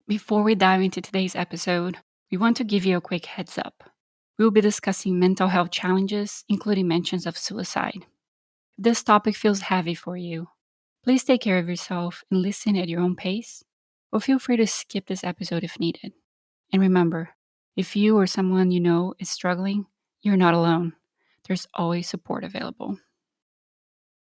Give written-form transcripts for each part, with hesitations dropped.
Before we dive into today's episode, we want to give you a quick heads up. We will be discussing mental health challenges, including mentions of suicide. If this topic feels heavy for you, please take care of yourself and listen at your own pace, or feel free to skip this episode if needed. And remember, if you or someone you know is struggling, you're not alone. There's always support available.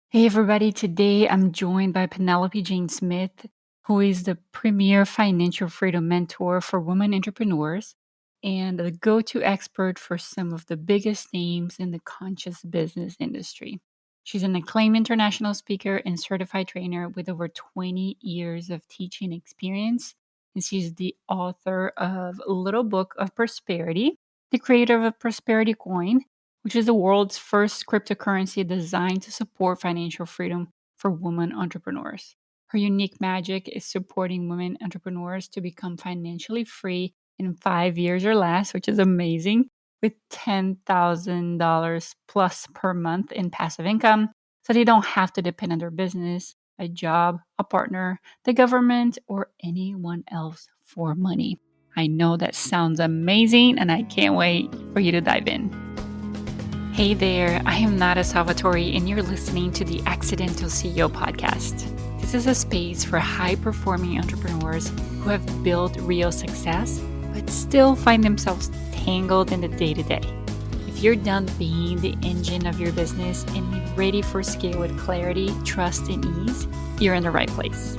Hey everybody, today I'm joined by Penelope Jane Smith, who is the premier financial freedom mentor for women entrepreneurs and the go-to expert for some of the biggest names in the conscious business industry. She's an acclaimed international speaker and certified trainer with over 20 years of teaching experience, and she's the author of Little Book of Prosperity, the creator of Prosperity Coin, which is the world's first cryptocurrency designed to support financial freedom for women entrepreneurs. Her unique magic is supporting women entrepreneurs to become financially free in 5 years or less, which is amazing, with $10,000 plus per month in passive income, so they don't have to depend on their business, a job, a partner, the government, or anyone else for money. I know that sounds amazing, and I can't wait for you to dive in. Hey there, I am Nata Salvatore, and you're listening to the Accidental CEO podcast. This is a space for high-performing entrepreneurs who have built real success, but still find themselves tangled in the day-to-day. If you're done being the engine of your business and ready for scale with clarity, trust, and ease, you're in the right place.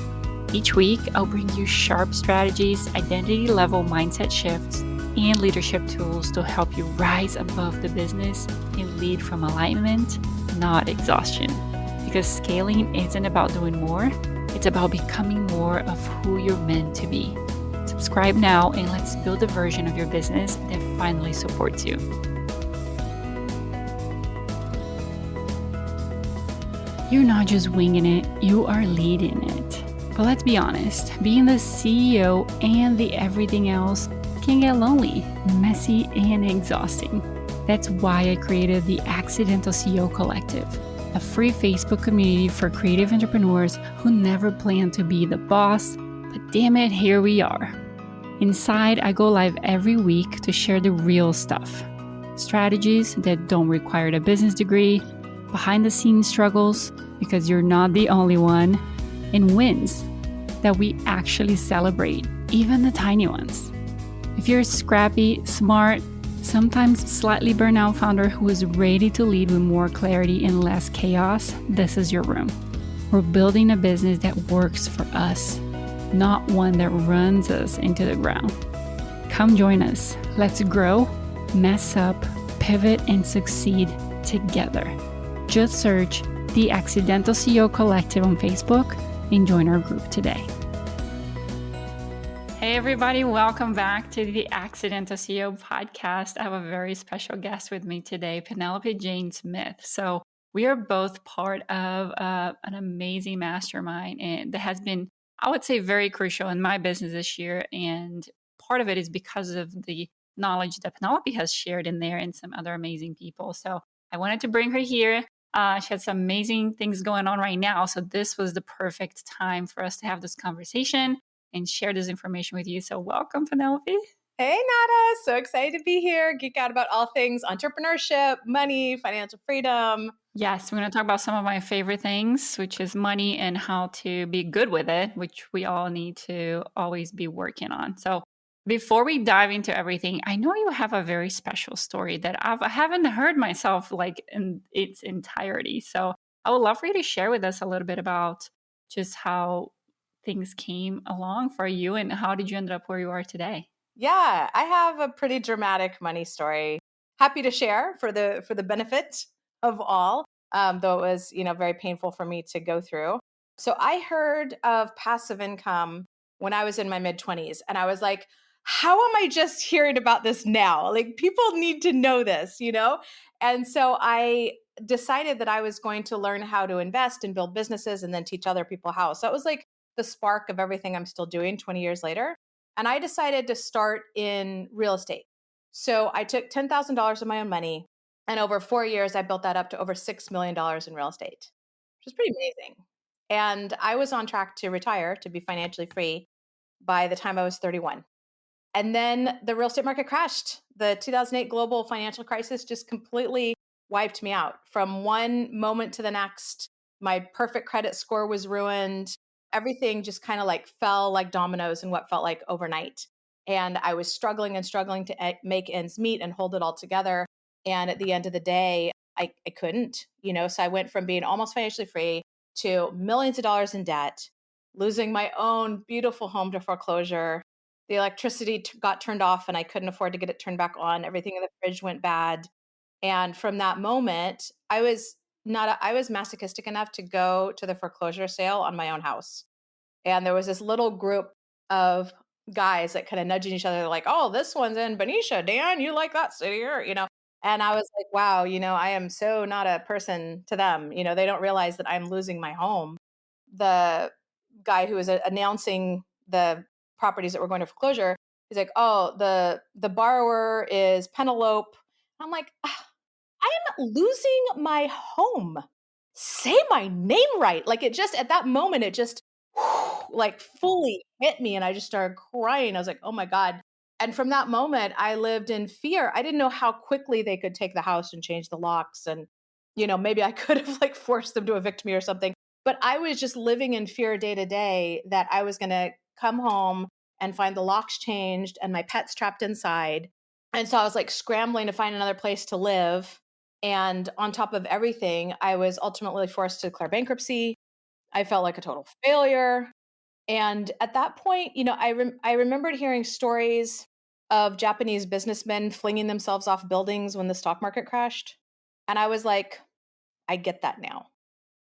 Each week, I'll bring you sharp strategies, identity-level mindset shifts, and leadership tools to help you rise above the business and lead from alignment, not exhaustion. Because scaling isn't about doing more, it's about becoming more of who you're meant to be. Subscribe now and let's build a version of your business that finally supports you. You're not just winging it, you are leading it. But let's be honest, being the CEO and the everything else can get lonely, messy, and exhausting. That's why I created the Accidental CEO Collective, a free Facebook community for creative entrepreneurs who never planned to be the boss, but damn it, here we are. Inside, I go live every week to share the real stuff. Strategies that don't require a business degree, behind-the-scenes struggles, because you're not the only one, and wins that we actually celebrate, even the tiny ones. If you're a scrappy, smart, sometimes slightly burnout founder who is ready to lead with more clarity and less chaos, this is your room. We're building a business that works for us, not one that runs us into the ground. Come join us. Let's grow, mess up, pivot, and succeed together. Just search the Accidental CEO Collective on Facebook and join our group today. Hey everybody, welcome back to the Accidental CEO podcast. I have a very special guest with me today, Penelope Jane Smith. So we are both part of an amazing mastermind, and that has been, I would say, very crucial in my business this year. And part of it is because of the knowledge that Penelope has shared in there and some other amazing people. So I wanted to bring her here. She had some amazing things going on right now. So this was the perfect time for us to have this conversation and share this information with you. So welcome, Penelope. Hey, Nata. So excited to be here. Geek out about all things entrepreneurship, money, financial freedom. Yes, we're going to talk about some of my favorite things, which is money and how to be good with it, which we all need to always be working on. So before we dive into everything, I know you have a very special story that I haven't heard myself like in its entirety. So I would love for you to share with us a little bit about just how things came along for you and how did you end up where you are today? Yeah, I have a pretty dramatic money story. Happy to share for the benefit of all, though it was very painful for me to go through. So I heard of passive income when I was in my mid-20s, and I was like, how am I just hearing about this now? Like, people need to know this, And so I decided that I was going to learn how to invest and build businesses and then teach other people how. So it was like the spark of everything I'm still doing 20 years later. And I decided to start in real estate. So I took $10,000 of my own money, and over 4 years, I built that up to over $6 million in real estate, which is pretty amazing. And I was on track to retire, to be financially free. by the time I was 31. And then the real estate market crashed. The 2008 global financial crisis just completely wiped me out. From one moment to the next, my perfect credit score was ruined. Everything just kind of like fell like dominoes in what felt like overnight. And I was struggling and struggling to make ends meet and hold it all together. And at the end of the day, I couldn't, so I went from being almost financially free to millions of dollars in debt, losing my own beautiful home to foreclosure. The electricity got turned off and I couldn't afford to get it turned back on. Everything in the fridge went bad. And from that moment, I was masochistic enough to go to the foreclosure sale on my own house. And there was this little group of guys that kind of nudging each other. They're like, "Oh, this one's in Benicia, Dan, you like that city," or. And I was like, wow, I am so not a person to them. They don't realize that I'm losing my home. The guy who was announcing the properties that were going to foreclosure, he's like, "Oh, the borrower is Penelope." I'm like, I am losing my home. Say my name right. Like it just, at that moment, it just like fully hit me. And I just started crying. I was like, oh my God. And from that moment, I lived in fear. I didn't know how quickly they could take the house and change the locks. And, maybe I could have like forced them to evict me or something. But I was just living in fear day to day that I was going to come home and find the locks changed and my pets trapped inside. And so I was like scrambling to find another place to live. And on top of everything, I was ultimately forced to declare bankruptcy. I felt like a total failure. And at that point, I remembered hearing stories of Japanese businessmen flinging themselves off buildings when the stock market crashed. And I was like, I get that now.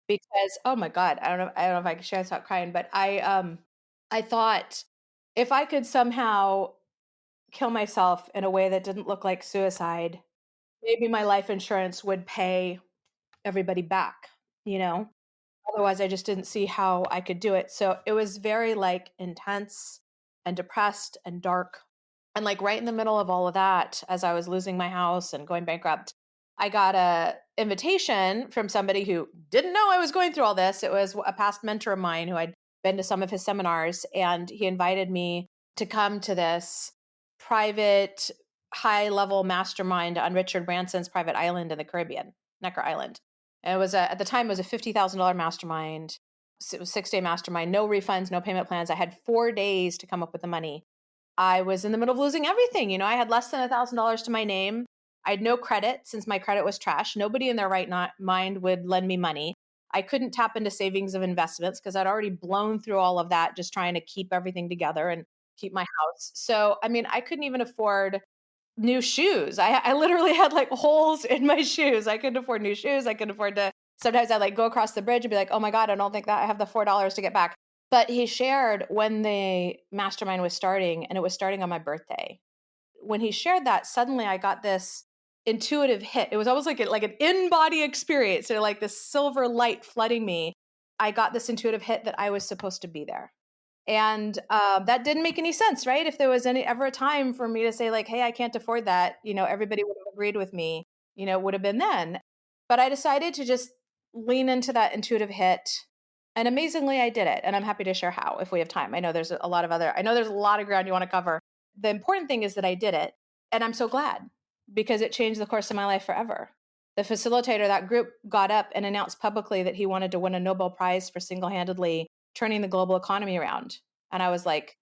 Because oh my God, I don't know if I can share this without crying, but I thought if I could somehow kill myself in a way that didn't look like suicide, maybe my life insurance would pay everybody back, you know? Otherwise, I just didn't see how I could do it. So it was very like intense and depressed and dark. And like right in the middle of all of that, as I was losing my house and going bankrupt, I got a invitation from somebody who didn't know I was going through all this. It was a past mentor of mine who I'd been to some of his seminars, and he invited me to come to this private, high level mastermind on Richard Branson's private island in the Caribbean, Necker Island. And it was at the time it was a $50,000 mastermind. It was 6-day mastermind, no refunds, no payment plans. I had 4 days to come up with the money. I was in the middle of losing everything. I had less than $1,000 to my name. I had no credit since my credit was trash. Nobody in their right mind would lend me money. I couldn't tap into savings of investments because I'd already blown through all of that just trying to keep everything together and keep my house. So, I mean, I couldn't even afford new shoes. I literally had like holes in my shoes. I couldn't afford new shoes. I couldn't afford to. Sometimes I like go across the bridge and be like, oh my God, I don't think that I have the $4 to get back. But he shared when the mastermind was starting, and it was starting on my birthday. When he shared that, suddenly I got this intuitive hit. It was almost like an in-body experience, or like this silver light flooding me. I got this intuitive hit that I was supposed to be there. And that didn't make any sense, right? If there was ever a time for me to say like, hey, I can't afford that, everybody would have agreed with me, it would have been then. But I decided to just lean into that intuitive hit. And amazingly, I did it. And I'm happy to share how if we have time. I know there's a lot of ground you want to cover. The important thing is that I did it. And I'm so glad, because it changed the course of my life forever. The facilitator of that group got up and announced publicly that he wanted to win a Nobel Prize for single-handedly turning the global economy around. And I was like,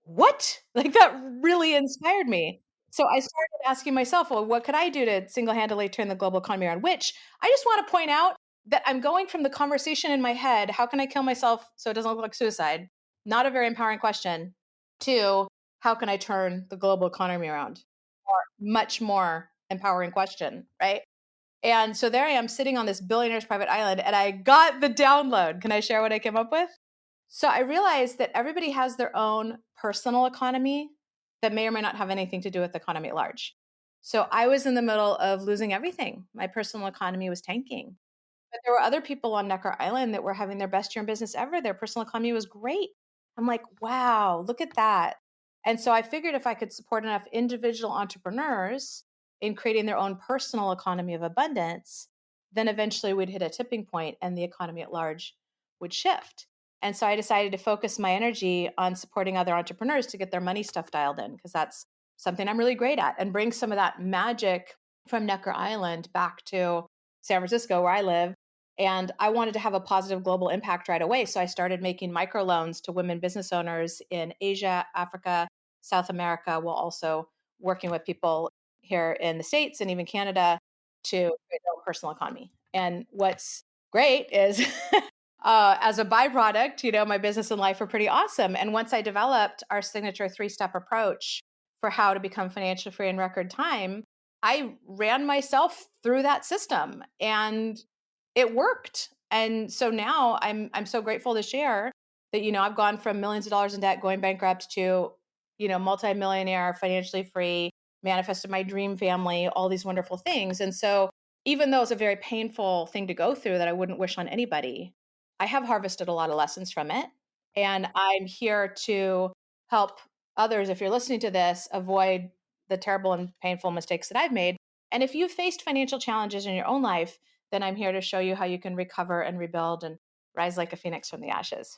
what? Like that really inspired me. So I started asking myself, well, what could I do to single-handedly turn the global economy around? Which I just want to point out that I'm going from the conversation in my head, how can I kill myself so it doesn't look like suicide? Not a very empowering question. To how can I turn the global economy around? Or much more empowering question, right? And so there I am sitting on this billionaire's private island, and I got the download. Can I share what I came up with? So I realized that everybody has their own personal economy that may or may not have anything to do with the economy at large. So I was in the middle of losing everything. My personal economy was tanking. But there were other people on Necker Island that were having their best year in business ever. Their personal economy was great. I'm like, wow, look at that. And so I figured if I could support enough individual entrepreneurs in creating their own personal economy of abundance, then eventually we'd hit a tipping point and the economy at large would shift. And so I decided to focus my energy on supporting other entrepreneurs to get their money stuff dialed in, because that's something I'm really great at, and bring some of that magic from Necker Island back to San Francisco, where I live. And I wanted to have a positive global impact right away. So I started making microloans to women business owners in Asia, Africa, South America, while also working with people here in the States and even Canada to create their own personal economy. And what's great is as a byproduct, my business and life are pretty awesome. And once I developed our signature 3-step approach for how to become financially free in record time, I ran myself through that system and it worked. And so now I'm so grateful to share that, I've gone from millions of dollars in debt, going bankrupt, to, multi-millionaire, financially free, manifested my dream family, all these wonderful things. And so even though it's a very painful thing to go through that I wouldn't wish on anybody, I have harvested a lot of lessons from it. And I'm here to help others, if you're listening to this, avoid the terrible and painful mistakes that I've made. And if you've faced financial challenges in your own life, then I'm here to show you how you can recover and rebuild and rise like a phoenix from the ashes.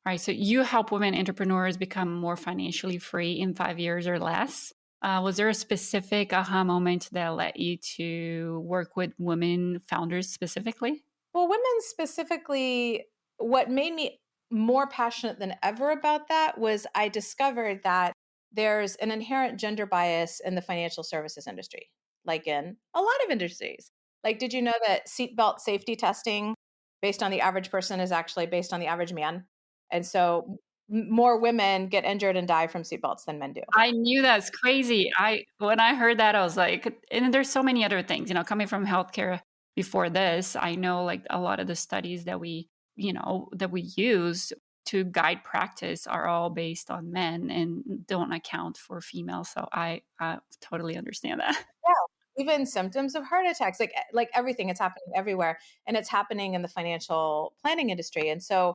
Right. So you help women entrepreneurs become more financially free in 5 years or less. Was there a specific aha moment that led you to work with women founders specifically? Well, women specifically, what made me more passionate than ever about that was I discovered that there's an inherent gender bias in the financial services industry, like in a lot of industries. Like, did you know that seatbelt safety testing based on the average person is actually based on the average man? And so more women get injured and die from seatbelts than men do. I knew that's crazy. I When I heard that, I was like, and there's so many other things, coming from healthcare before this, I know like a lot of the studies that we use to guide practice are all based on men and don't account for females. So I totally understand that. Yeah. Even symptoms of heart attacks, like everything, it's happening everywhere, and it's happening in the financial planning industry. And so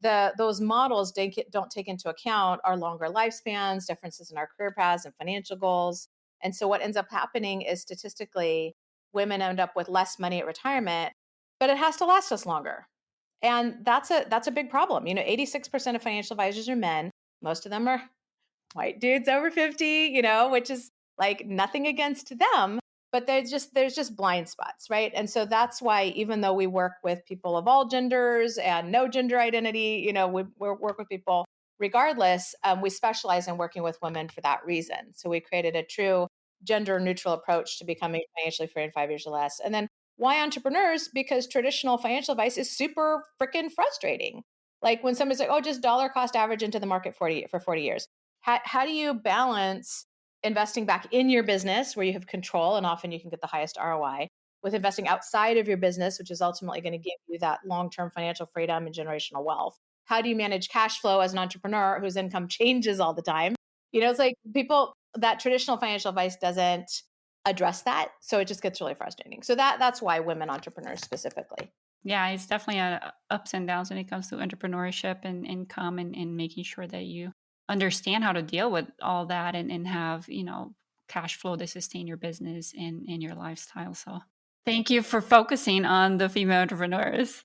those models don't take into account our longer lifespans, differences in our career paths, and financial goals. And so what ends up happening is statistically, women end up with less money at retirement, but it has to last us longer. And that's a big problem. 86% of financial advisors are men. Most of them are white dudes over 50, which is like nothing against them, but there's just blind spots, right? And so that's why, even though we work with people of all genders and no gender identity, we work with people regardless. We specialize in working with women for that reason. So we created a true gender neutral approach to becoming financially free in 5 years or less. And then why entrepreneurs? Because traditional financial advice is super freaking frustrating. Like when somebody's like, oh, just dollar cost average into the market for 40 years. How do you balance investing back in your business where you have control and often you can get the highest ROI, with investing outside of your business, which is ultimately going to give you that long-term financial freedom and generational wealth? How do you manage cash flow as an entrepreneur whose income changes all the time? It's like that traditional financial advice doesn't address that. So it just gets really frustrating. So that's why women entrepreneurs specifically. Yeah, it's definitely ups and downs when it comes to entrepreneurship and income, and making sure that you understand how to deal with all that, and have, cash flow to sustain your business and your lifestyle. So thank you for focusing on the female entrepreneurs.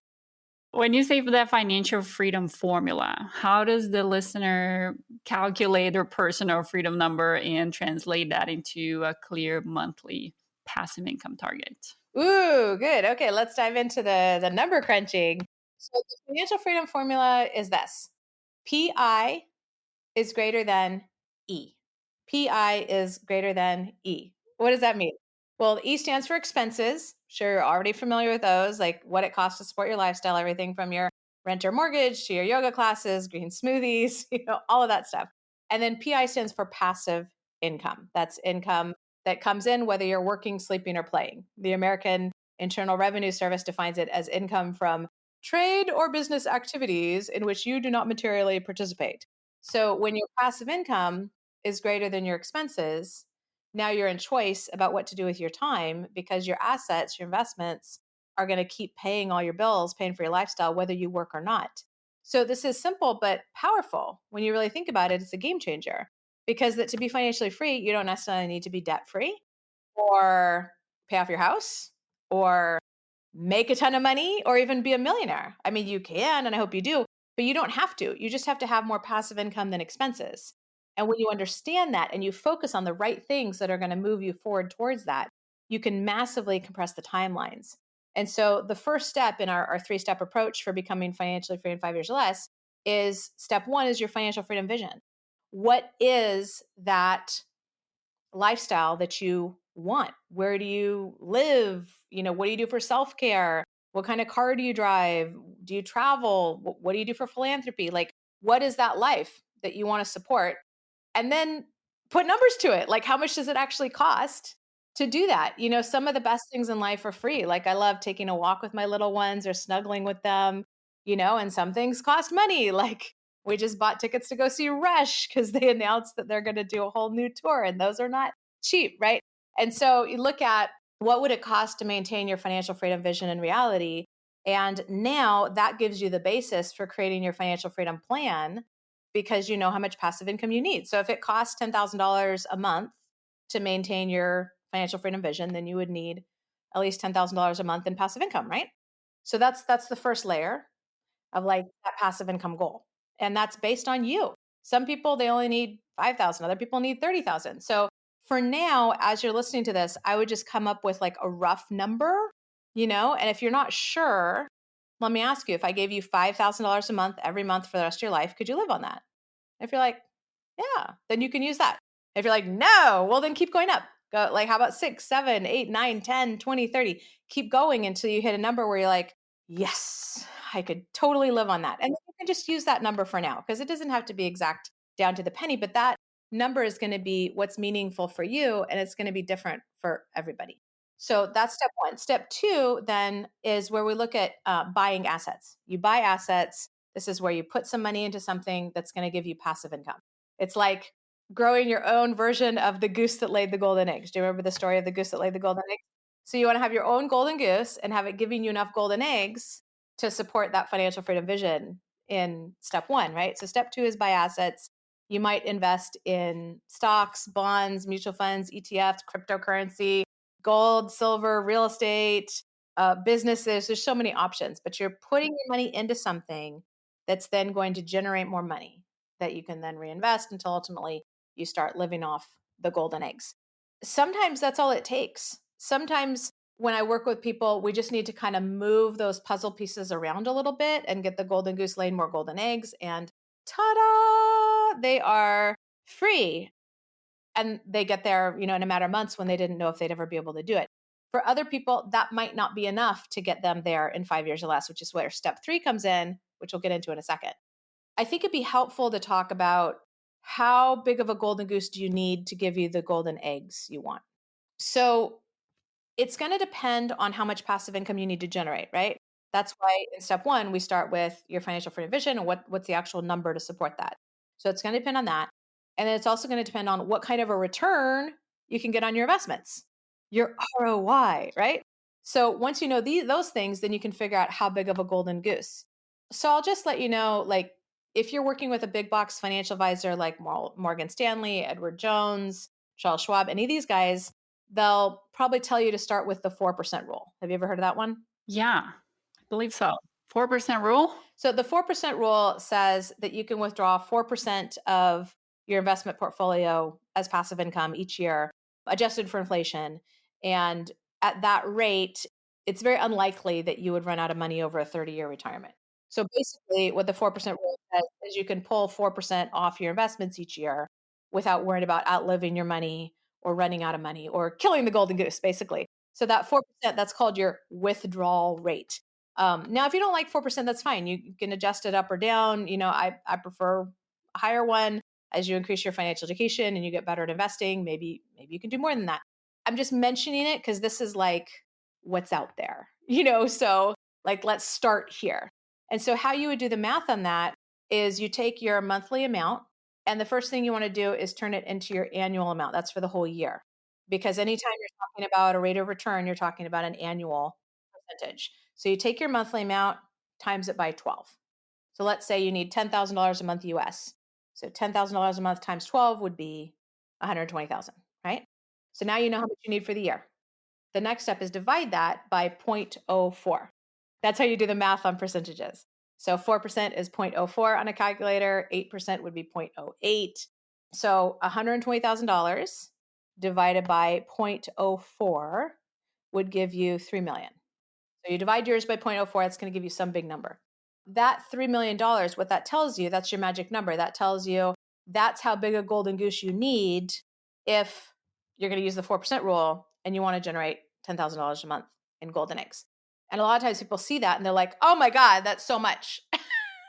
When you say that financial freedom formula, how does the listener calculate their personal freedom number and translate that into a clear monthly passive income target? Ooh, good. Okay, let's dive into the number crunching. So the financial freedom formula is this: PI is greater than E. PI is greater than E. What does that mean? Well, the E stands for expenses. Sure, you're already familiar with those, like what it costs to support your lifestyle, everything from your rent or mortgage to your yoga classes, green smoothies, all of that stuff. And then PI stands for passive income. That's income that comes in whether you're working, sleeping, or playing. The American Internal Revenue Service defines it as income from trade or business activities in which you do not materially participate. So when your passive income is greater than your expenses, now you're in choice about what to do with your time, because your assets, your investments are going to keep paying all your bills, paying for your lifestyle, whether you work or not. So this is simple but powerful. When you really think about it, it's a game changer, because that to be financially free, you don't necessarily need to be debt free or pay off your house or make a ton of money or even be a millionaire. I mean, you can, and I hope you do, but you don't have to. You just have to have more passive income than expenses. And when you understand that and you focus on the right things that are going to move you forward towards that, you can massively compress the timelines. And so the first step in our 3-step approach for becoming financially free in 5 years or less is step one is your financial freedom vision. What is that lifestyle that you want? Where do you live? What do you do for self-care? What kind of car do you drive? Do you travel? What do you do for philanthropy? Like, what is that life that you want to support? And then put numbers to it. Like, how much does it actually cost to do that? Some of the best things in life are free. Like, I love taking a walk with my little ones or snuggling with them, and some things cost money. Like, we just bought tickets to go see Rush because they announced that they're going to do a whole new tour, and those are not cheap, right? And so you look at what would it cost to maintain your financial freedom vision and reality. And now that gives you the basis for creating your financial freedom plan because you know how much passive income you need. So if it costs $10,000 a month to maintain your financial freedom vision, then you would need at least $10,000 a month in passive income, right? So that's the first layer of like that passive income goal. And that's based on you. Some people they only need 5,000, other people need 30,000. So for now, as you're listening to this, I would just come up with like a rough number, and if you're not sure, let me ask you, if I gave you $5,000 a month every month for the rest of your life, could you live on that? If you're like, yeah, then you can use that. If you're like, no, well, then keep going up. Go like, how about 6, 7, 8, 9, 10, 20, 30? Keep going until you hit a number where you're like, yes, I could totally live on that. And then you can just use that number for now because it doesn't have to be exact down to the penny, but that number is going to be what's meaningful for you and it's going to be different for everybody. So that's step one. Step two then is where we look at buying assets. You buy assets. This is where you put some money into something that's going to give you passive income. It's like growing your own version of the goose that laid the golden eggs. Do you remember the story of the goose that laid the golden eggs? So you want to have your own golden goose and have it giving you enough golden eggs to support that financial freedom vision in step one, right? So step two is buy assets. You might invest in stocks, bonds, mutual funds, ETFs, cryptocurrency, gold, silver, real estate, businesses. There's so many options, but you're putting your money into something that's then going to generate more money that you can then reinvest until ultimately you start living off the golden eggs. Sometimes that's all it takes. Sometimes when I work with people, we just need to kind of move those puzzle pieces around a little bit and get the golden goose laying more golden eggs. And ta-da, they are free. And they get there, in a matter of months when they didn't know if they'd ever be able to do it. For other people, that might not be enough to get them there in 5 years or less, which is where step three comes in, which we'll get into in a second. I think it'd be helpful to talk about how big of a golden goose do you need to give you the golden eggs you want. So it's going to depend on how much passive income you need to generate, right? That's why in step one, we start with your financial freedom vision and what's the actual number to support that. So it's going to depend on that. And then it's also going to depend on what kind of a return you can get on your investments, your ROI, right? So once you know those things, then you can figure out how big of a golden goose. So I'll just let you know, like, if you're working with a big box financial advisor like Morgan Stanley, Edward Jones, Charles Schwab, any of these guys, they'll probably tell you to start with the 4% rule. Have you ever heard of that one? Yeah, I believe so. 4% rule? So the 4% rule says that you can withdraw 4% of your investment portfolio as passive income each year, adjusted for inflation. And at that rate, it's very unlikely that you would run out of money over a 30-year retirement. So basically, what the 4% rule says is you can pull 4% off your investments each year without worrying about outliving your money or running out of money or killing the golden goose, basically. So that 4%, that's called your withdrawal rate. Now, if you don't like 4%, that's fine. You can adjust it up or down. I prefer a higher one. As you increase your financial education and you get better at investing, maybe you can do more than that. I'm just mentioning it because this is like what's out there, so like, let's start here. And so how you would do the math on that is you take your monthly amount, and the first thing you want to do is turn it into your annual amount. That's for the whole year. Because anytime you're talking about a rate of return, you're talking about an annual percentage. So you take your monthly amount, times it by 12. So let's say you need $10,000 a month US. So $10,000 a month times 12 would be 120,000, right? So now you know how much you need for the year. The next step is divide that by 0.04. That's how you do the math on percentages. So 4% is 0.04 on a calculator, 8% would be 0.08. So $120,000 divided by 0.04 would give you 3 million. So you divide yours by 0.04, that's going to give you some big number. That $3 million, what that tells you, that's your magic number. That tells you that's how big a golden goose you need if you're going to use the 4% rule and you want to generate $10,000 a month in golden eggs. And a lot of times people see that and they're like, oh my God, that's so much.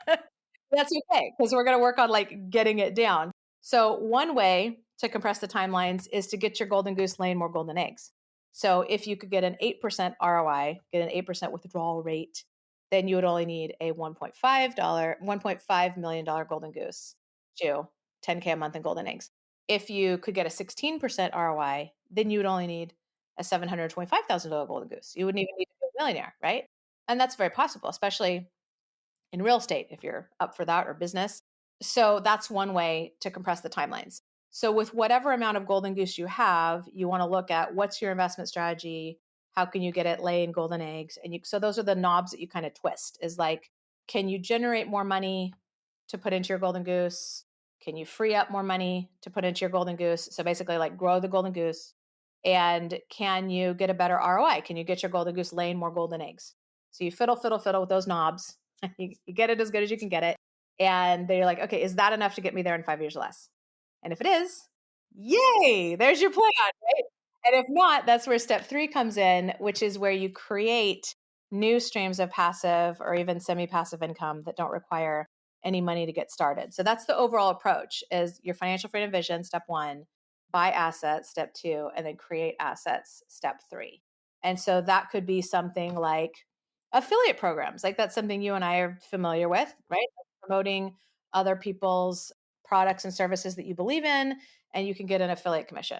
That's okay, because we're going to work on like getting it down. So one way to compress the timelines is to get your golden goose laying more golden eggs. So if you could get an 8% ROI, get an 8% withdrawal rate, then you would only need a $1.5 million golden goose to 10K a month in golden eggs. If you could get a 16% ROI, then you would only need a $725,000 golden goose. You wouldn't even need to be a millionaire, right? And that's very possible, especially in real estate if you're up for that, or business. So that's one way to compress the timelines. So with whatever amount of golden goose you have, you want to look at what's your investment strategy, how can you get it laying golden eggs, and so those are the knobs that you kind of twist. Is like, can you generate more money to put into your golden goose? Can you free up more money to put into your golden goose? So basically, like, grow the golden goose. And can you get a better ROI? Can you get your golden goose laying more golden eggs? So you fiddle with those knobs. You get it as good as you can get it. And they're like, okay, is that enough to get me there in 5 years or less? And if it is, yay, there's your plan, right? And if not, that's where step 3 comes in, which is where you create new streams of passive or even semi-passive income that don't require any money to get started. So that's the overall approach: is your financial freedom vision, step 1, buy assets, step 2, and then create assets, step 3. And so that could be something like affiliate programs. Like, that's something you and I are familiar with, right? Promoting other people's products and services that you believe in, and you can get an affiliate commission.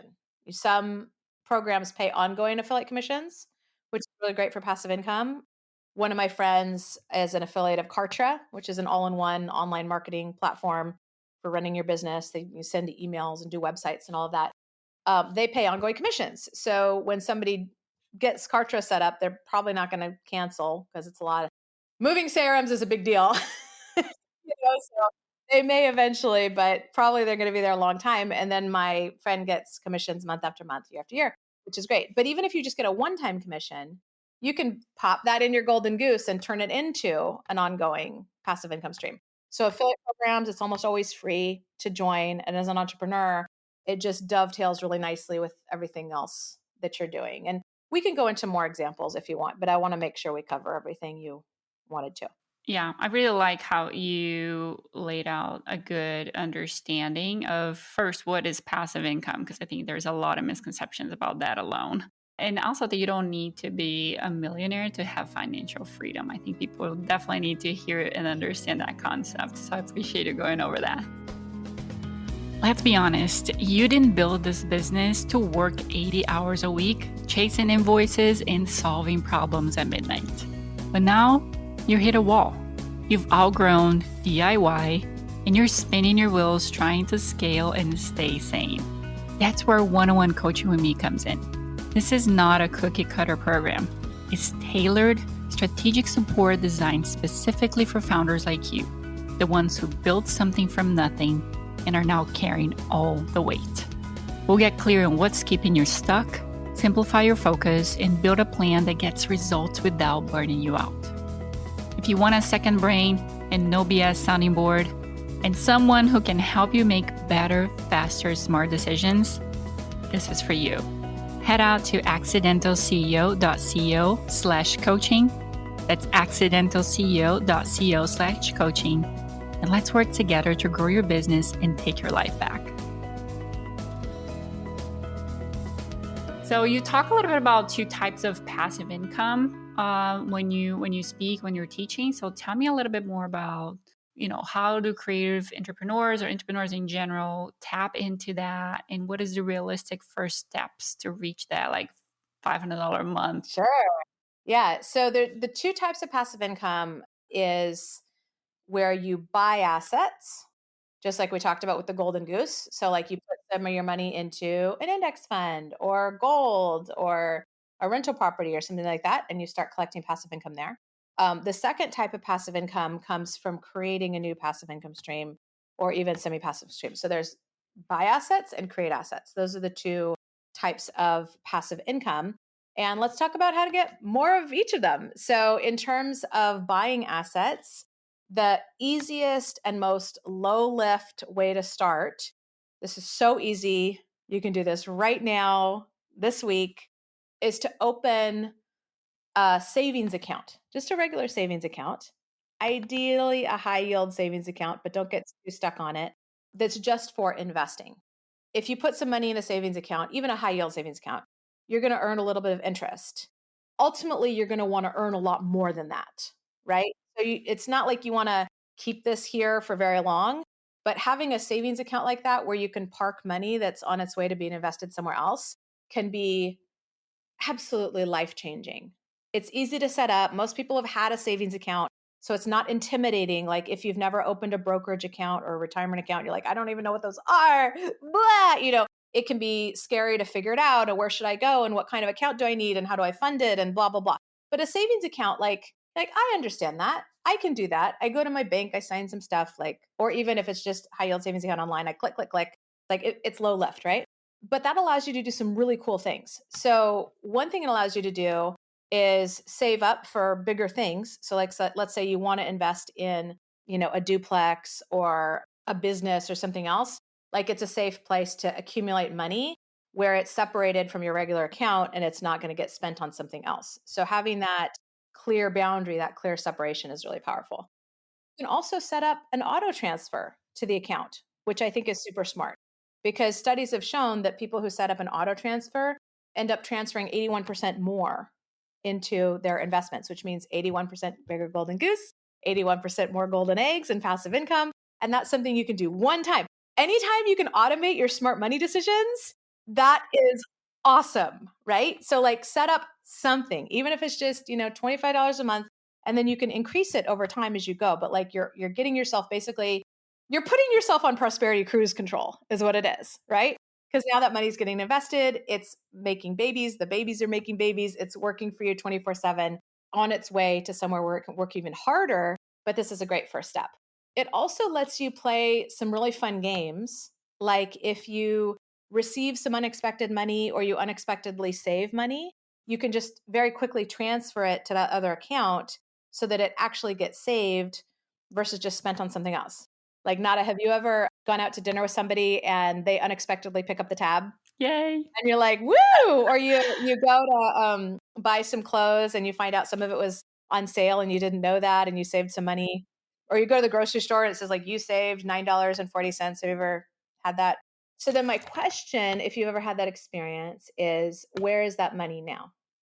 Some programs pay ongoing affiliate commissions, which is really great for passive income. One of my friends is an affiliate of Kartra, which is an all-in-one online marketing platform for running your business. You send emails and do websites and all of that. They pay ongoing commissions. So when somebody gets Kartra set up, they're probably not going to cancel, because it's a lot of moving CRMs is a big deal. So they may eventually, but probably they're going to be there a long time. And then my friend gets commissions month after month, year after year, which is great. But even if you just get a one-time commission, you can pop that in your golden goose and turn it into an ongoing passive income stream. So affiliate programs, it's almost always free to join. And as an entrepreneur, it just dovetails really nicely with everything else that you're doing. And we can go into more examples if you want, but I want to make sure we cover everything you wanted to. Yeah, I really like how you laid out a good understanding of, first, what is passive income, because I think there's a lot of misconceptions about that alone. And also that you don't need to be a millionaire to have financial freedom. I think people definitely need to hear it and understand that concept. So I appreciate you going over that. Let's be honest, you didn't build this business to work 80 hours a week, chasing invoices and solving problems at midnight. But now you hit a wall. You've outgrown DIY and you're spinning your wheels trying to scale and stay sane. That's where one-on-one coaching with me comes in. This is not a cookie cutter program. It's tailored, strategic support designed specifically for founders like you, the ones who built something from nothing and are now carrying all the weight. We'll get clear on what's keeping you stuck, simplify your focus, and build a plan that gets results without burning you out. If you want a second brain and no BS sounding board, and someone who can help you make better, faster, smart decisions, this is for you. Head out to accidentalceo.co/coaching. That's accidentalceo.co/coaching. And let's work together to grow your business and take your life back. So you talk a little bit about 2 types of passive income when you speak, when you're teaching. So tell me a little bit more about, how do creative entrepreneurs or entrepreneurs in general tap into that, and what is the realistic first steps to reach that, like $500 a month? Sure. Yeah. So the 2 types of passive income is where you buy assets, just like we talked about with the golden goose. So like you put some of your money into an index fund or gold or a rental property or something like that, and you start collecting passive income there. The second type of passive income comes from creating a new passive income stream or even semi-passive stream. So there's buy assets and create assets. Those are the two types of passive income. And let's talk about how to get more of each of them. So in terms of buying assets, the easiest and most low lift way to start, this is so easy. You can do this right now, this week, is to open a savings account, just a regular savings account, ideally a high yield savings account, but don't get too stuck on it. That's just for investing. If you put some money in a savings account, even a high yield savings account, you're going to earn a little bit of interest. Ultimately, you're going to want to earn a lot more than that, right? So it's not like you want to keep this here for very long, but having a savings account like that where you can park money that's on its way to being invested somewhere else can be absolutely life changing. It's easy to set up. Most people have had a savings account. So it's not intimidating. Like if you've never opened a brokerage account or a retirement account, you're like, I don't even know what those are. Blah, it can be scary to figure it out. And where should I go? And what kind of account do I need? And how do I fund it? And blah, blah, blah. But a savings account, like I understand that. I can do that. I go to my bank, I sign some stuff, or even if it's just high yield savings account online, I click, click, click. Like it's low lift, right? But that allows you to do some really cool things. So one thing it allows you to do is save up for bigger things. So let's say you want to invest in, a duplex or a business or something else. Like it's a safe place to accumulate money where it's separated from your regular account and it's not going to get spent on something else. So having that clear boundary, that clear separation is really powerful. You can also set up an auto transfer to the account, which I think is super smart because studies have shown that people who set up an auto transfer end up transferring 81% more into their investments, which means 81% bigger golden goose, 81% more golden eggs and passive income. And that's something you can do one time. Anytime you can automate your smart money decisions, that is awesome, right? So set up something, even if it's just, $25 a month, and then you can increase it over time as you go. But you're getting yourself basically, you're putting yourself on prosperity cruise control is what it is, right? Because now that money's getting invested, it's making babies, the babies are making babies, it's working for you 24/7 on its way to somewhere where it can work even harder. But this is a great first step. It also lets you play some really fun games. Like if you receive some unexpected money or you unexpectedly save money, you can just very quickly transfer it to that other account so that it actually gets saved versus just spent on something else. Like Nata, have you ever gone out to dinner with somebody and they unexpectedly pick up the tab? Yay. And you're like, woo! Or you go to buy some clothes and you find out some of it was on sale and you didn't know that and you saved some money. Or you go to the grocery store and it says like you saved $9.40. Have you ever had that? So then my question, if you've ever had that experience, is where is that money now?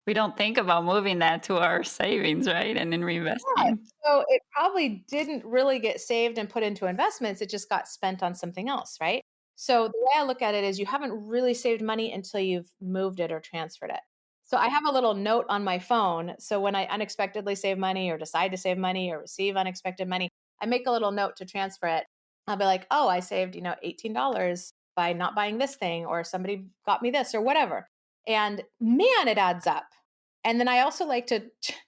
We don't think about moving that to our savings, right? And then Yeah. reinvesting. So it probably didn't really get saved and put into investments. It just got spent on something else, right? So the way I look at it is you haven't really saved money until you've moved it or transferred it. So I have a little note on my phone. So when I unexpectedly save money or decide to save money or receive unexpected money, I make a little note to transfer it. I'll be like, oh, I saved, $18 by not buying this thing, or somebody got me this or whatever. And man, it adds up. And then I also like to,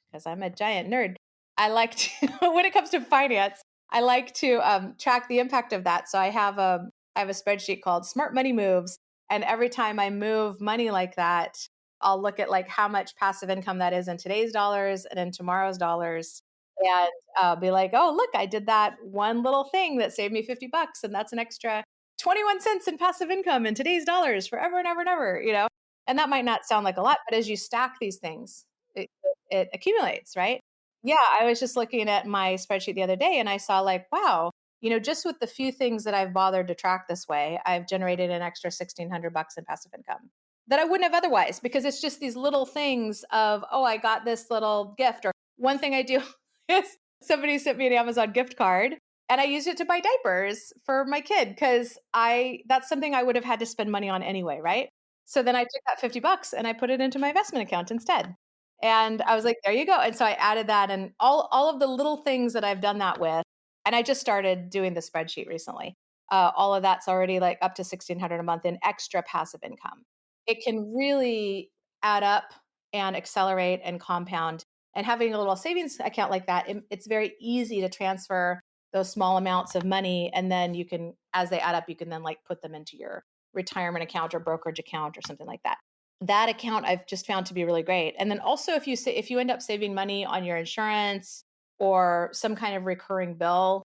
because I'm a giant nerd, I like to, when it comes to finance, I like to track the impact of that. So I have a spreadsheet called Smart Money Moves. And every time I move money like that, I'll look at like how much passive income that is in today's dollars and in tomorrow's dollars. And be like, oh, look, I did that one little thing that saved me $50. And that's an extra 21 cents in passive income in today's dollars forever and ever and ever. And that might not sound like a lot, but as you stack these things, it accumulates, right? Yeah, I was just looking at my spreadsheet the other day and I saw like, wow, just with the few things that I've bothered to track this way, I've generated an extra $1,600 in passive income that I wouldn't have otherwise because it's just these little things of, oh, I got this little gift. Or one thing I do is somebody sent me an Amazon gift card and I used it to buy diapers for my kid because that's something I would have had to spend money on anyway, right? So then I took that $50 and I put it into my investment account instead. And I was like, there you go. And so I added that and all of the little things that I've done that with. And I just started doing the spreadsheet recently. All of that's already like up to 1,600 a month in extra passive income. It can really add up and accelerate and compound. And having a little savings account like that, it's very easy to transfer those small amounts of money. And then you can, as they add up, you can then like put them into your retirement account or brokerage account or something like that. That account I've just found to be really great. And then also if you end up saving money on your insurance or some kind of recurring bill,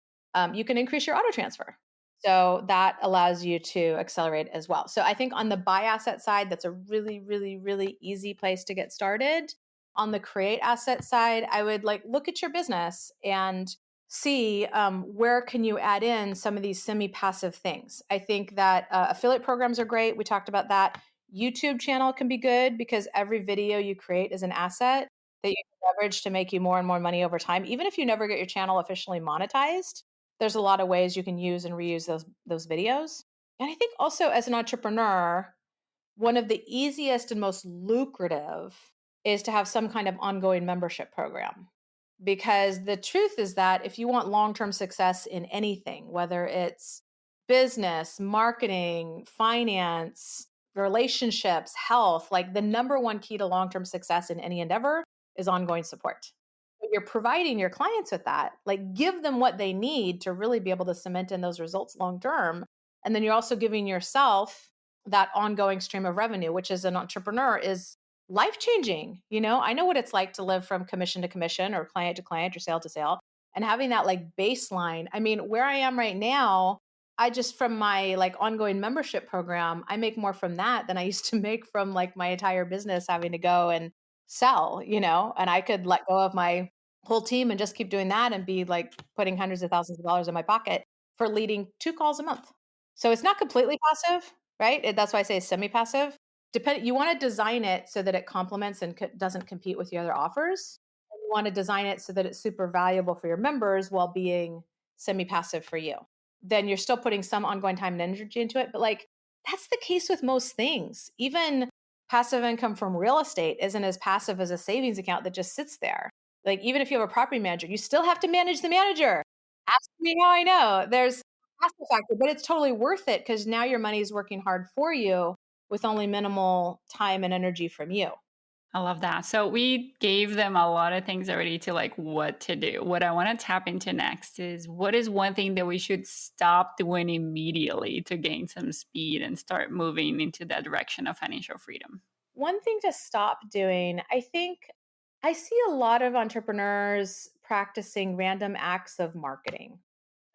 you can increase your auto transfer. So that allows you to accelerate as well. So I think on the buy asset side, that's a really, really, really easy place to get started. On the create asset side, I would like look at your business and see where can you add in some of these semi-passive things. I think that affiliate programs are great. We talked about that. YouTube channel can be good because every video you create is an asset that you can leverage to make you more and more money over time. Even if you never get your channel officially monetized, there's a lot of ways you can use and reuse those videos. And I think also as an entrepreneur, one of the easiest and most lucrative is to have some kind of ongoing membership program. Because the truth is that if you want long-term success in anything, whether it's business, marketing, finance, relationships, health, like the number one key to long-term success in any endeavor is ongoing support. You're providing your clients with that, like give them what they need to really be able to cement in those results long term. And then you're also giving yourself that ongoing stream of revenue, which as an entrepreneur is life changing. I know what it's like to live from commission to commission or client to client or sale to sale, and having that like baseline. I mean, where I am right now, I just from my like ongoing membership program, I make more from that than I used to make from like my entire business having to go and sell, and I could let go of my whole team and just keep doing that and be like putting hundreds of thousands of dollars in my pocket for leading 2 calls a month. So it's not completely passive, right? That's why I say semi-passive. You want to design it so that it complements and doesn't compete with your other offers. And you want to design it so that it's super valuable for your members while being semi-passive for you. Then you're still putting some ongoing time and energy into it. But like that's the case with most things. Even passive income from real estate isn't as passive as a savings account that just sits there. Like even if you have a property manager, you still have to manage the manager. Ask me how I know. There's a passive factor, but it's totally worth it because now your money is working hard for you with only minimal time and energy from you. I love that. So we gave them a lot of things already to like what to do. What I want to tap into next is what is one thing that we should stop doing immediately to gain some speed and start moving into that direction of financial freedom? One thing to stop doing, I think I see a lot of entrepreneurs practicing random acts of marketing.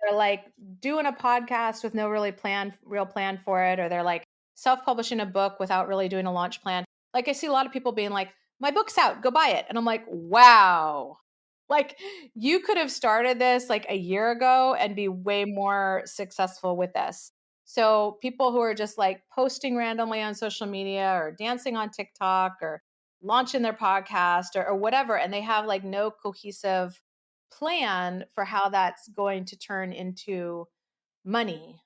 They're like doing a podcast with no real plan for it, or they're like self-publishing a book without really doing a launch plan. Like I see a lot of people being like, my book's out, go buy it. And I'm like, wow. Like you could have started this like a year ago and be way more successful with this. So people who are just like posting randomly on social media or dancing on TikTok or launching their podcast or whatever, and they have like no cohesive plan for how that's going to turn into money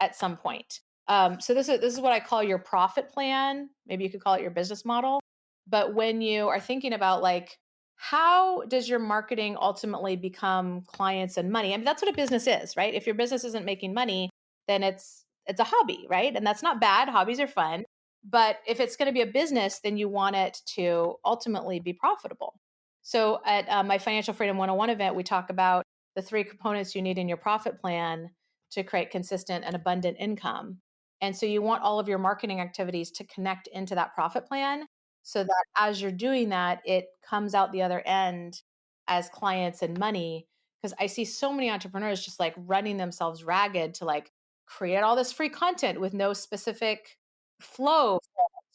at some point. So this is what I call your profit plan. Maybe you could call it your business model. But when you are thinking about like how does your marketing ultimately become clients and money? I mean, that's what a business is, right? If your business isn't making money, then it's a hobby, right? And that's not bad. Hobbies are fun. But if it's going to be a business, then you want it to ultimately be profitable. So at my Financial Freedom 101 event, we talk about the 3 components you need in your profit plan to create consistent and abundant income. And so you want all of your marketing activities to connect into that profit plan so that as you're doing that, it comes out the other end as clients and money. Because I see so many entrepreneurs just like running themselves ragged to like create all this free content with no specific flow.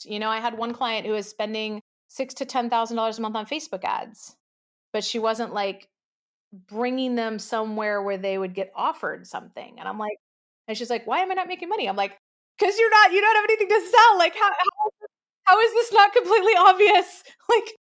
I had one client who was spending $6,000 to $10,000 a month on Facebook ads, but she wasn't like bringing them somewhere where they would get offered something. And I'm like, and she's like, why am I not making money? I'm like, because you don't have anything to sell. Like, how is this not completely obvious? Like,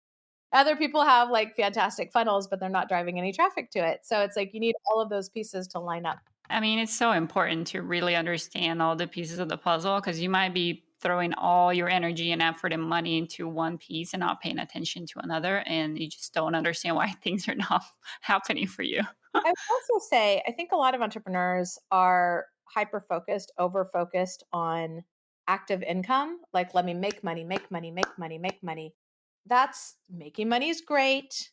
other people have like fantastic funnels, but they're not driving any traffic to it. So it's like you need all of those pieces to line up. I mean, it's so important to really understand all the pieces of the puzzle because you might be throwing all your energy and effort and money into one piece and not paying attention to another. And you just don't understand why things are not happening for you. I would also say, I think a lot of entrepreneurs are hyper focused, over focused on active income. Like, let me make money, make money, make money, make money. That's making money is great.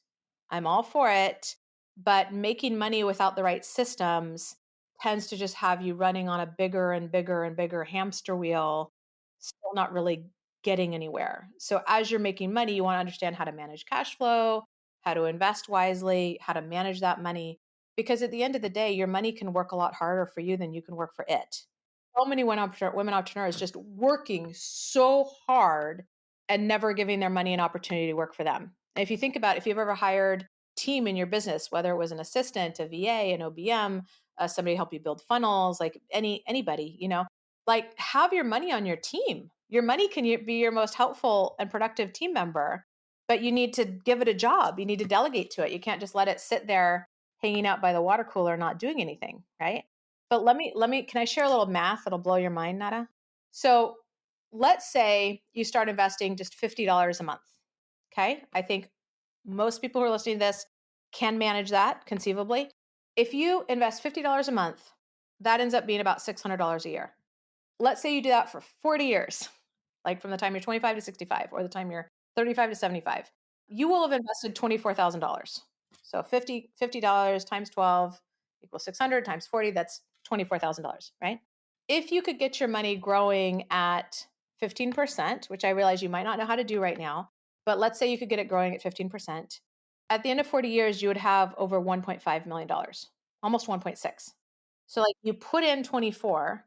I'm all for it. But making money without the right systems tends to just have you running on a bigger and bigger and bigger hamster wheel, still not really getting anywhere. So as you're making money, you want to understand how to manage cash flow, how to invest wisely, how to manage that money. Because at the end of the day, your money can work a lot harder for you than you can work for it. So many women entrepreneurs just working so hard and never giving their money an opportunity to work for them. And if you think about it, if you've ever hired team in your business, whether it was an assistant, a VA, an OBM, somebody to help you build funnels, like anybody, like have your money on your team. Your money can be your most helpful and productive team member, but you need to give it a job. You need to delegate to it. You can't just let it sit there hanging out by the water cooler, not doing anything, right? But can I share a little math that'll blow your mind, Nata? So let's say you start investing just $50 a month. Okay. I think most people who are listening to this can manage that conceivably. If you invest $50 a month, that ends up being about $600 a year. Let's say you do that for 40 years, like from the time you're 25 to 65 or the time you're 35 to 75. You will have invested $24,000. So $50 times 12 equals 600 times 40, that's $24,000, right? If you could get your money growing at 15%, which I realize you might not know how to do right now, but let's say you could get it growing at 15%. At the end of 40 years, you would have over $1.5 million, almost 1.6. So like you put in 24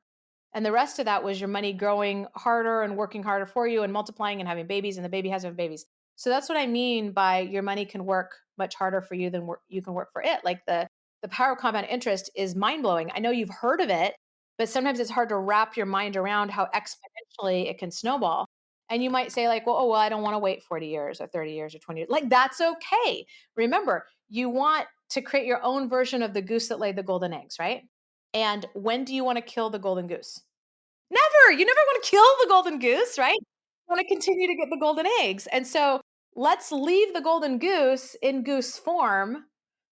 and the rest of that was your money growing harder and working harder for you and multiplying and having babies, and the baby has to have babies. So that's what I mean by your money can work much harder for you than you can work for it. Like the power of compound interest is mind blowing. I know you've heard of it, but sometimes it's hard to wrap your mind around how exponentially it can snowball. And you might say like, well, I don't want to wait 40 years or 30 years or 20 years. Like that's okay. Remember, you want to create your own version of the goose that laid the golden eggs, right? And when do you want to kill the golden goose? Never. You never want to kill the golden goose, right? You want to continue to get the golden eggs. And so let's leave the golden goose in goose form,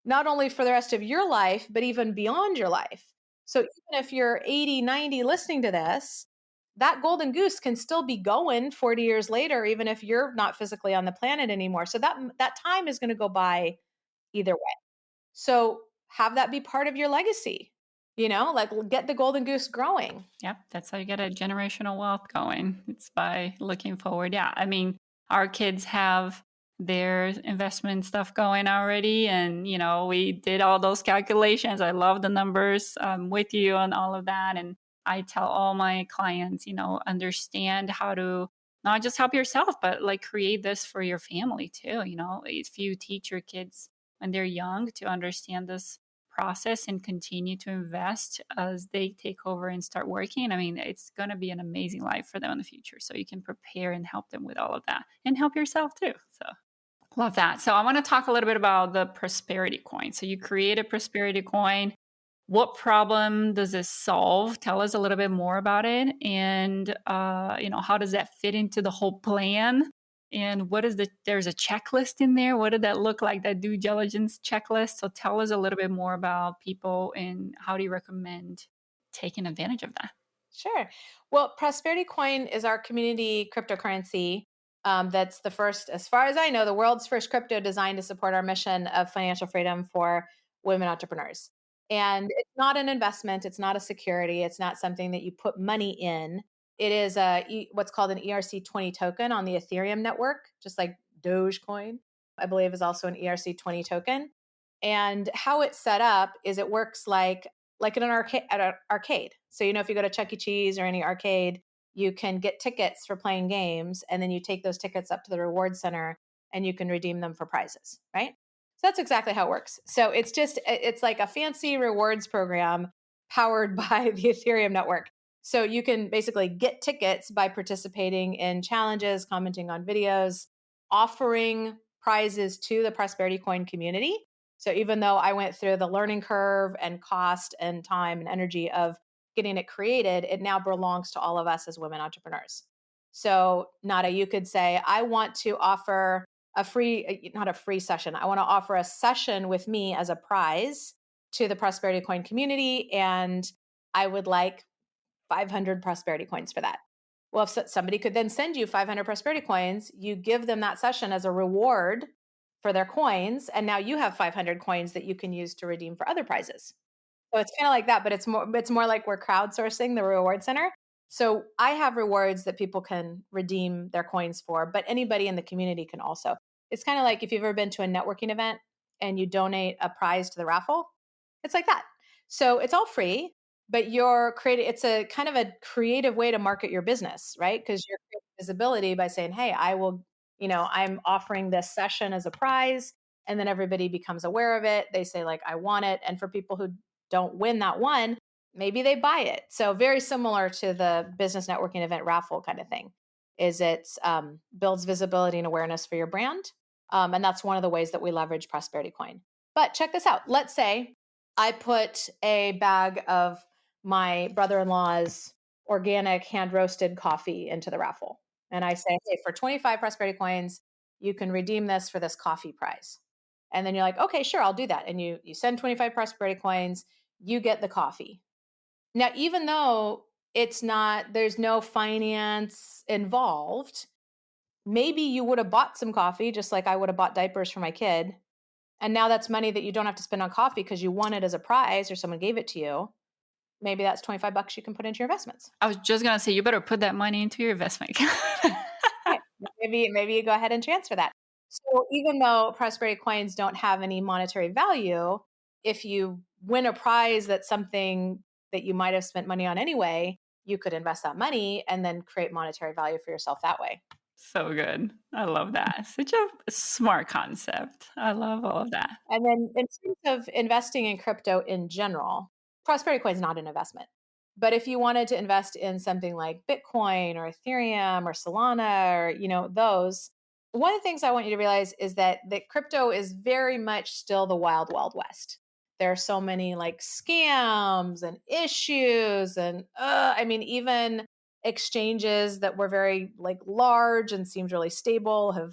not only for the rest of your life, but even beyond your life. So even if you're 80, 90 listening to this, that golden goose can still be going 40 years later, even if you're not physically on the planet anymore. So that time is going to go by either way. So have that be part of your legacy, like get the golden goose growing. Yep, that's how you get a generational wealth going. It's by looking forward. Yeah, I mean, our kids have their investment stuff going already, and we did all those calculations. I love the numbers. With you on all of that, and I tell all my clients, understand how to not just help yourself, but like create this for your family too. If you teach your kids when they're young to understand this process and continue to invest as they take over and start working, I mean, it's going to be an amazing life for them in the future. So you can prepare and help them with all of that and help yourself too. So love that. So I want to talk a little bit about the prosperity coin. So you create a prosperity coin. What problem does this solve? Tell us a little bit more about it. And, how does that fit into the whole plan? And there's a checklist in there. What did that look like, that due diligence checklist? So tell us a little bit more about people and how do you recommend taking advantage of that? Sure. Well, Prosperity Coin is our community cryptocurrency. That's the first, as far as I know, the world's first crypto designed to support our mission of financial freedom for women entrepreneurs. And it's not an investment. It's not a security. It's not something that you put money in. It is what's called an ERC20 token on the Ethereum network, just like Dogecoin, I believe, is also an ERC20 token. And how it's set up is it works like in an arcade. So if you go to Chuck E. Cheese or any arcade, you can get tickets for playing games, and then you take those tickets up to the reward center and you can redeem them for prizes, right? So that's exactly how it works. So it's like a fancy rewards program powered by the Ethereum network. So you can basically get tickets by participating in challenges, commenting on videos, offering prizes to the Prosperity Coin community. So even though I went through the learning curve and cost and time and energy of getting it created, it now belongs to all of us as women entrepreneurs. So Nata, you could say, I want to offer not a free session. I want to offer a session with me as a prize to the Prosperity Coin community. And I would like 500 prosperity coins for that. Well, if somebody could then send you 500 prosperity coins, you give them that session as a reward for their coins. And now you have 500 coins that you can use to redeem for other prizes. So it's kind of like that, but it's more like we're crowdsourcing the reward center. So I have rewards that people can redeem their coins for, but anybody in the community can also. It's kind of like if you've ever been to a networking event and you donate a prize to the raffle, it's like that. So it's all free, but you're creating, it's a kind of a creative way to market your business, right? Because you're creating visibility by saying, hey, I will, I'm offering this session as a prize. And then everybody becomes aware of it. They say, like, I want it. And for people who don't win that one, maybe they buy it. So very similar to the business networking event raffle kind of thing, is it builds visibility and awareness for your brand. And that's one of the ways that we leverage Prosperity Coin. But check this out. Let's say I put a bag of my brother-in-law's organic hand roasted coffee into the raffle. And I say, hey, for 25 Prosperity Coins, you can redeem this for this coffee prize. And then you're like, okay, sure, I'll do that. And you send 25 Prosperity Coins, you get the coffee. Now, even though there's no finance involved, maybe you would have bought some coffee, just like I would have bought diapers for my kid. And now that's money that you don't have to spend on coffee because you won it as a prize or someone gave it to you. Maybe that's $25 you can put into your investments. I was just going to say, you better put that money into your investment account. Right. Maybe you go ahead and transfer that. So even though Prosperity Coins don't have any monetary value, if you win a prize that's something that you might have spent money on anyway, you could invest that money and then create monetary value for yourself that way. So good. I love that. Such a smart concept. I love all of that. And then in terms of investing in crypto in general, Prosperity Coin is not an investment. But if you wanted to invest in something like Bitcoin or Ethereum or Solana or, those, one of the things I want you to realize is that crypto is very much still the wild, wild west. There are so many like scams and issues and even exchanges that were very like large and seemed really stable have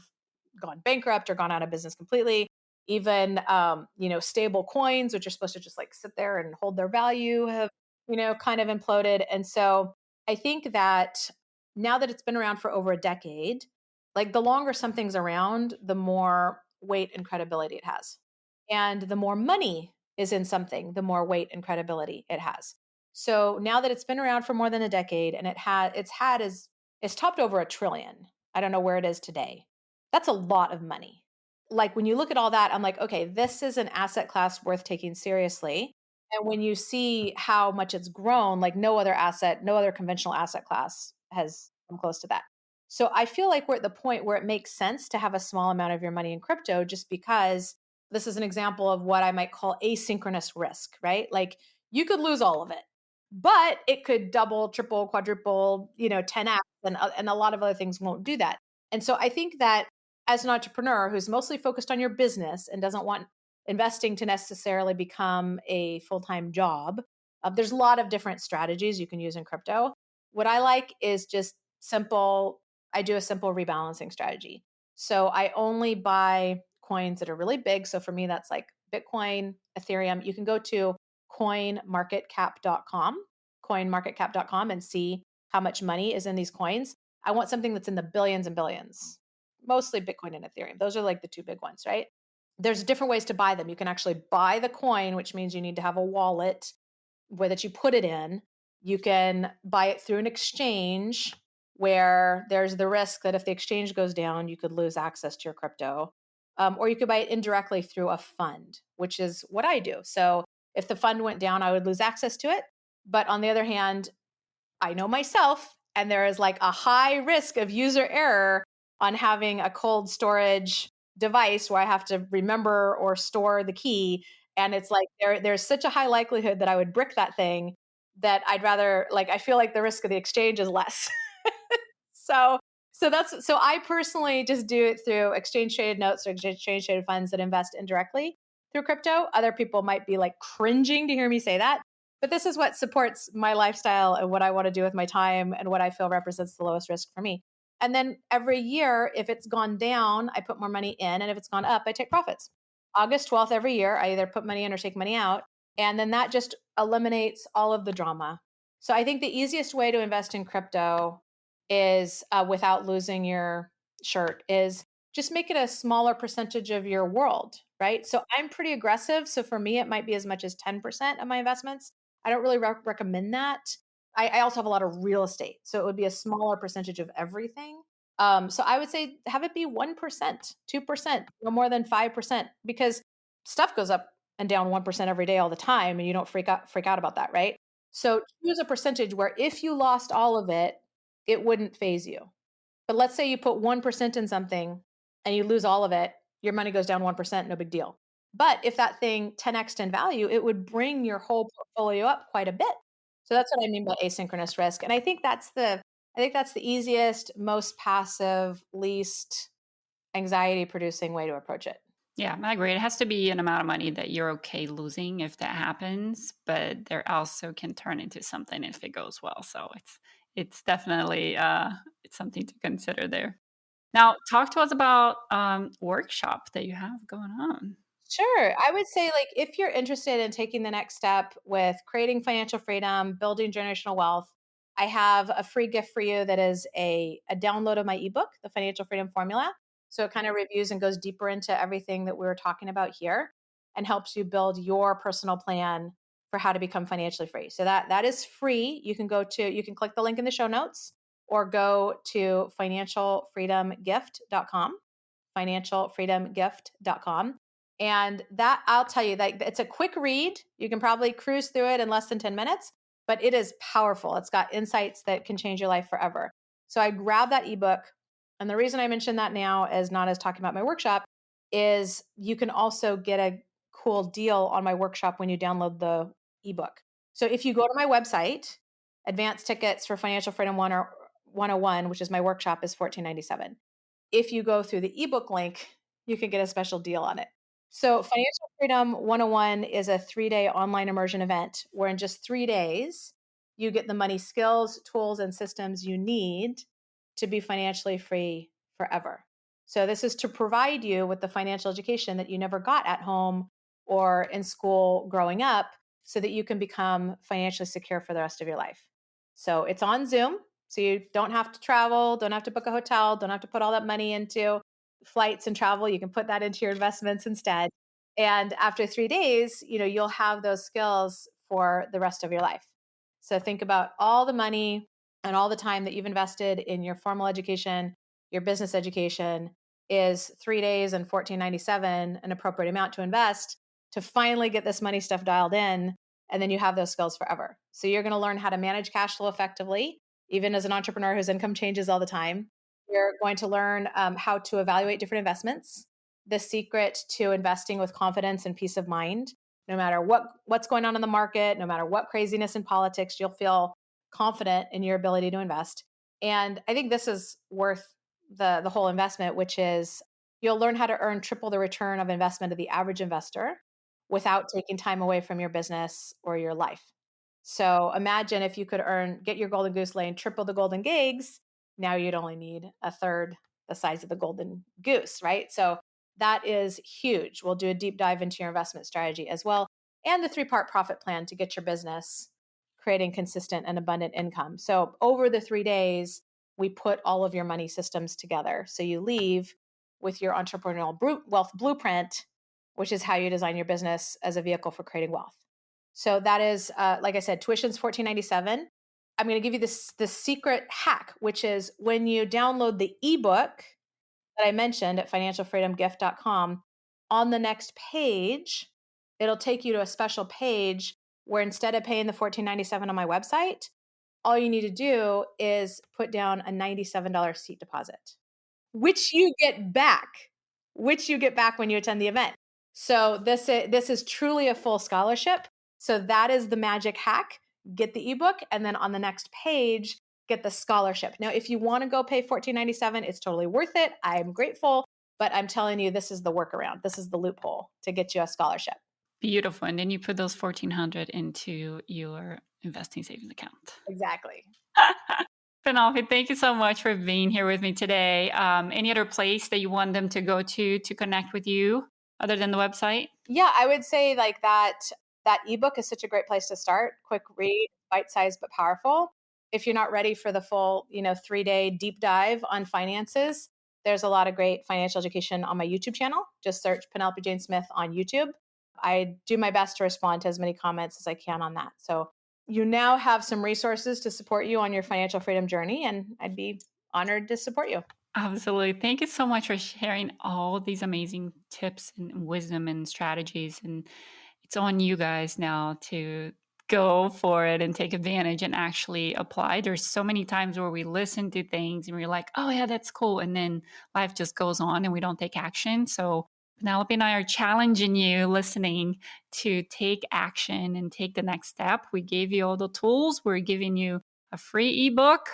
gone bankrupt or gone out of business completely. Even stable coins, which are supposed to just like sit there and hold their value, have kind of imploded. And so I think that now that it's been around for over a decade, like the longer something's around, the more weight and credibility it has. And the more money is in something, the more weight and credibility it has. So now that it's been around for more than a decade and it's topped over $1 trillion. I don't know where it is today. That's a lot of money. Like when you look at all that, I'm like, okay, this is an asset class worth taking seriously. And when you see how much it's grown, like no other conventional asset class has come close to that. So I feel like we're at the point where it makes sense to have a small amount of your money in crypto just because this is an example of what I might call asynchronous risk, right? Like you could lose all of it, but it could double, triple, quadruple, 10x, and a lot of other things won't do that. And so I think that as an entrepreneur who's mostly focused on your business and doesn't want investing to necessarily become a full-time job, there's a lot of different strategies you can use in crypto. What I like is just I do a simple rebalancing strategy. So I only buy coins that are really big. So for me, that's like Bitcoin, Ethereum. You can go to coinmarketcap.com and see how much money is in these coins. I want something that's in the billions and billions, mostly Bitcoin and Ethereum. Those are like the two big ones, right? There's different ways to buy them. You can actually buy the coin, which means you need to have a wallet where that you put it in. You can buy it through an exchange where there's the risk that if the exchange goes down, you could lose access to your crypto. Or you could buy it indirectly through a fund, which is what I do. So if the fund went down, I would lose access to it. But on the other hand, I know myself, and there is like a high risk of user error on having a cold storage device where I have to remember or store the key. And it's like there's such a high likelihood that I would brick that thing that I'd rather, like, I feel like the risk of the exchange is less. So I personally just do it through exchange traded notes or exchange traded funds that invest indirectly through crypto. Other people might be like cringing to hear me say that, but this is what supports my lifestyle and what I want to do with my time and what I feel represents the lowest risk for me. And then every year, if it's gone down, I put more money in, and if it's gone up, I take profits. August 12th every year, I either put money in or take money out, and then that just eliminates all of the drama. So I think the easiest way to invest in crypto is without losing your shirt is just make it a smaller percentage of your world, right? So I'm pretty aggressive. So for me, it might be as much as 10% of my investments. I don't really recommend that. I also have a lot of real estate. So it would be a smaller percentage of everything. So I would say have it be 1%, 2%, no more than 5%, because stuff goes up and down 1% every day all the time, and you don't freak out about that, right? So choose a percentage where if you lost all of it, it wouldn't phase you. But let's say you put 1% in something and you lose all of it, your money goes down 1%, no big deal. But if that thing 10x in value, it would bring your whole portfolio up quite a bit. So that's what I mean by asynchronous risk. And I think that's the easiest, most passive, least anxiety producing way to approach it. Yeah, I agree. It has to be an amount of money that you're okay losing if that happens, but there also can turn into something if it goes well. So it's definitely it's something to consider there. Now, talk to us about workshop that you have going on. Sure. I would say, like, if you're interested in taking the next step with creating financial freedom, building generational wealth, I have a free gift for you that is a download of my ebook, The Financial Freedom Formula. So it kind of reviews and goes deeper into everything that we were talking about here and helps you build your personal plan for how to become financially free. So that is free. You can click the link in the show notes or go to financialfreedomgift.com, financialfreedomgift.com. And that, I'll tell you, that it's a quick read. You can probably cruise through it in less than 10 minutes, but it is powerful. It's got insights that can change your life forever. So I grabbed that ebook. And the reason I mention that now, as not as talking about my workshop, is you can also get a cool deal on my workshop when you download the ebook. So if you go to my website, advanced tickets for Financial Freedom 101, which is my workshop, is $14.97. If you go through the ebook link, you can get a special deal on it. So, Financial Freedom 101 is a 3-day online immersion event where in just 3 days, you get the money skills, tools, and systems you need to be financially free forever. So, this is to provide you with the financial education that you never got at home or in school growing up so that you can become financially secure for the rest of your life. So, it's on Zoom. So, you don't have to travel, don't have to book a hotel, don't have to put all that money into flights and travel. You can put that into your investments instead. And after 3 days, you'll have those skills for the rest of your life. So think about all the money and all the time that you've invested in your formal education, your business education. Is 3 days and $14.97 an appropriate amount to invest to finally get this money stuff dialed in? And then you have those skills forever. So you're going to learn how to manage cash flow effectively, even as an entrepreneur whose income changes all the time. You're going to learn how to evaluate different investments, the secret to investing with confidence and peace of mind. No matter what's going on in the market, no matter what craziness in politics, you'll feel confident in your ability to invest. And I think this is worth the whole investment, which is you'll learn how to earn triple the return of investment of the average investor without taking time away from your business or your life. So imagine if you could get your golden goose laying triple the golden gigs. Now you'd only need a third the size of the golden goose, right? So that is huge. We'll do a deep dive into your investment strategy as well, and the 3-part profit plan to get your business creating consistent and abundant income. So over the 3 days, we put all of your money systems together. So you leave with your entrepreneurial wealth blueprint, which is how you design your business as a vehicle for creating wealth. So that is, like I said, tuition's $14.97. I'm going to give you this secret hack, which is when you download the ebook that I mentioned at financialfreedomgift.com, on the next page, it'll take you to a special page where instead of paying the $14.97 on my website, all you need to do is put down a $97 seat deposit, which you get back, when you attend the event. So this is truly a full scholarship. So that is the magic hack. Get the ebook, and then on the next page, get the scholarship. Now, if you want to go pay $14.97, it's totally worth it. I'm grateful, but I'm telling you, this is the workaround. This is the loophole to get you a scholarship. Beautiful. And then you put those 1,400 into your investing savings account. Exactly. Penelope, thank you so much for being here with me today. Any other place that you want them to go to connect with you other than the website? Yeah, I would say like that ebook is such a great place to start. Quick read, bite-sized but powerful. If you're not ready for the full, 3-day deep dive on finances, there's a lot of great financial education on my YouTube channel. Just search Penelope Jane Smith on YouTube. I do my best to respond to as many comments as I can on that. So you now have some resources to support you on your financial freedom journey, and I'd be honored to support you. Absolutely. Thank you so much for sharing all these amazing tips and wisdom and strategies. And it's on you guys now to go for it and take advantage and actually apply. There's so many times where we listen to things and we're like, oh, yeah, that's cool. And then life just goes on and we don't take action. So Penelope and I are challenging you listening to take action and take the next step. We gave you all the tools. We're giving you a free ebook.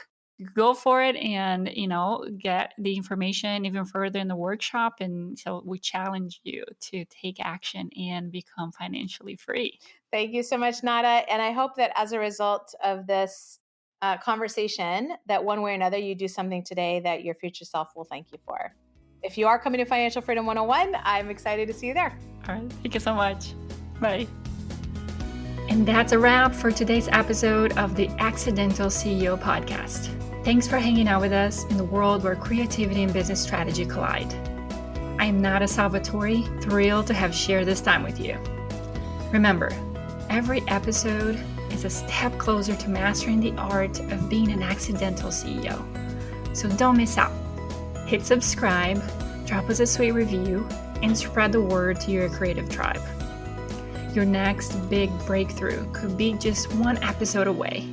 Go for it and, get the information even further in the workshop. And so we challenge you to take action and become financially free. Thank you so much, Nata. And I hope that as a result of this conversation, that one way or another, you do something today that your future self will thank you for. If you are coming to Financial Freedom 101, I'm excited to see you there. All right. Thank you so much. Bye. And that's a wrap for today's episode of the Accidental CEO podcast. Thanks for hanging out with us in the world where creativity and business strategy collide. I am Nata Salvatore, thrilled to have shared this time with you. Remember, every episode is a step closer to mastering the art of being an accidental CEO. So don't miss out. Hit subscribe, drop us a sweet review, and spread the word to your creative tribe. Your next big breakthrough could be just one episode away.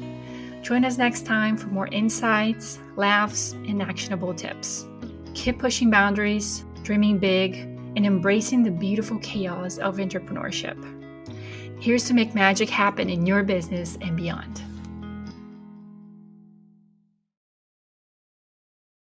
Join us next time for more insights, laughs, and actionable tips. Keep pushing boundaries, dreaming big, and embracing the beautiful chaos of entrepreneurship. Here's to make magic happen in your business and beyond.